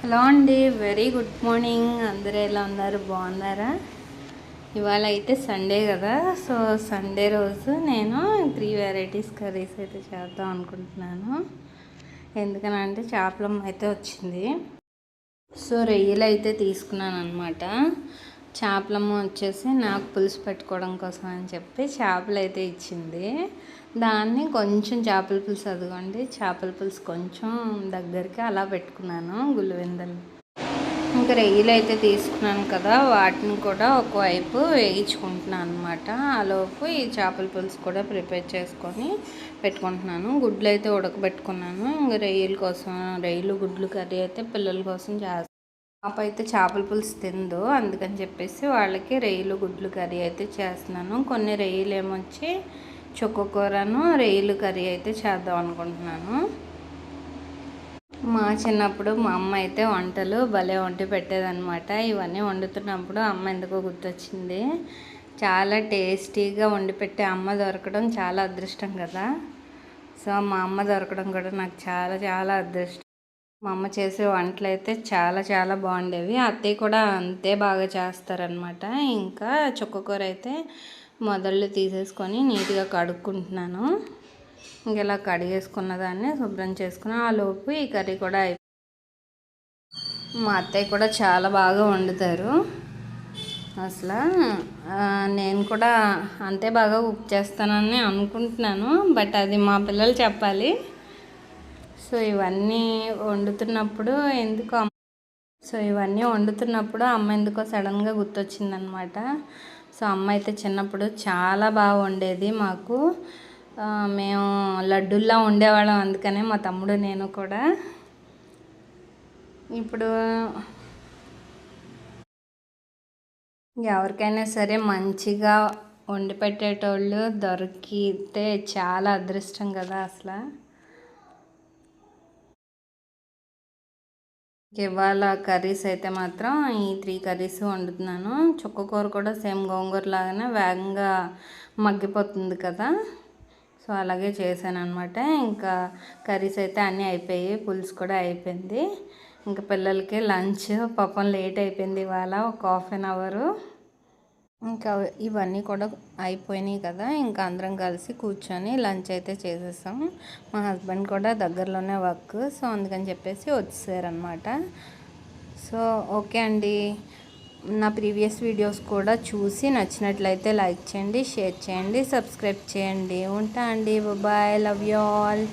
Hello అండి, very good morning. అందరూ ఎలా ఉన్నారు? బాగున్నారా? ఇవాళ అయితే సండే కదా, సో సండే రోజు నేను 3 వెరైటీస్ కర్రీస్ అయితే చేద్దాం అనుకుంటున్నాను. ఎందుకనంటే చేపలం అయితే వచ్చింది. సో రొయ్యలు అయితే తీసుకున్నాను అనమాట. చేపలమ్మ వచ్చేసి నాకు పులుసు పెట్టుకోవడం కోసం అని చెప్పి చేపలు అయితే ఇచ్చింది. దాన్ని కొంచెం చేపల పులుసు, అదిగోండి చేపల పులుసు కొంచెం దగ్గరికి అలా పెట్టుకున్నాను గుల్లువెందలు. ఇంకా రొయ్యలు అయితే తీసుకున్నాను కదా, వాటిని కూడా ఒకవైపు వేయించుకుంటున్నాను అనమాట. ఆలోపు ఈ చేపల పులుసు కూడా ప్రిపేర్ చేసుకొని పెట్టుకుంటున్నాను. గుడ్లు అయితే ఉడకబెట్టుకున్నాను. ఇంకా రొయ్యల కోసం, రొయ్యలు గుడ్లు కర్రీ అయితే పిల్లల కోసం చేస్తాను. పాప అయితే చేపల పులుసు తిందు, అందుకని చెప్పేసి వాళ్ళకి రొయ్యలు గుడ్లు కర్రీ అయితే చేస్తున్నాను. కొన్ని రొయ్యలు ఏమొచ్చి చుక్కకూరను రొయ్యలు కర్రీ అయితే చేద్దాం అనుకుంటున్నాను. మా చిన్నప్పుడు మా అమ్మ అయితే వంటలు భలే వండి పెట్టేదన్నమాట. ఇవన్నీ వండుతున్నప్పుడు అమ్మ ఎందుకో గుర్తొచ్చింది. చాలా టేస్టీగా వండి పెట్టే అమ్మ దొరకడం చాలా అదృష్టం కదా. సో మా అమ్మ దొరకడం కూడా నాకు చాలా చాలా అదృష్టం. మా అమ్మ చేసే వంటలు అయితే చాలా చాలా బాగుండేవి. అత్తయ్య కూడా అంతే బాగా చేస్తారనమాట. ఇంకా చుక్కకూర అయితే మొదళ్ళు తీసేసుకొని నీట్గా కడుక్కుంటున్నాను. ఇంకెలా కడిగేసుకున్న దాన్ని శుభ్రం చేసుకుని ఆ లోపు ఈ కర్రీ కూడా మా అత్తయ్య కూడా చాలా బాగా వండుతారు. అసలు నేను కూడా అంతే బాగా కుక్ చేస్తానని అనుకుంటున్నాను, బట్ అది మా పిల్లలు చెప్పాలి. సో ఇవన్నీ వండుతున్నప్పుడు అమ్మ ఎందుకో సడన్గా గుర్తొచ్చిందనమాట. సో అమ్మ అయితే చిన్నప్పుడు చాలా బాగా వండేది మాకు. మేము లడ్డూల్లా ఉండేవాళ్ళం. అందుకనే మా తమ్ముడు నేను కూడా. ఇప్పుడు ఎవరికైనా సరే మంచిగా వండి పెట్టేటోళ్ళు దొరికితే చాలా అదృష్టం కదా అసలు. ఇవాళ కర్రీస్ అయితే మాత్రం ఈ 3 కర్రీస్ వండుతున్నాను. చుక్కకూర కూడా సేమ్ గోంగూర లాగానే వేగంగా మగ్గిపోతుంది కదా, సో అలాగే చేశాను అనమాట. ఇంకా కర్రీస్ అయితే అన్నీ అయిపోయాయి, పులుసు కూడా అయిపోయింది. ఇంకా పిల్లలకి లంచ్ పాపం లేట్ అయిపోయింది ఇవాళ, ఒక ½ అవరు. ఇంకా ఇవన్నీ కూడా అయిపోయినాయి కదా, ఇంకా అందరం కలిసి కూర్చొని లంచ్ అయితే చేసేసాం. మా హస్బెండ్ కూడా దగ్గరలోనే వర్క్, సో అందుకని చెప్పేసి వచ్చేసారనమాట. సో ఓకే అండి, నా ప్రీవియస్ వీడియోస్ కూడా చూసి నచ్చినట్లయితే లైక్ చేయండి, షేర్ చేయండి, సబ్స్క్రైబ్ చేయండి. ఉంటా అండి, బాయ్, లవ్ యూ ఆల్.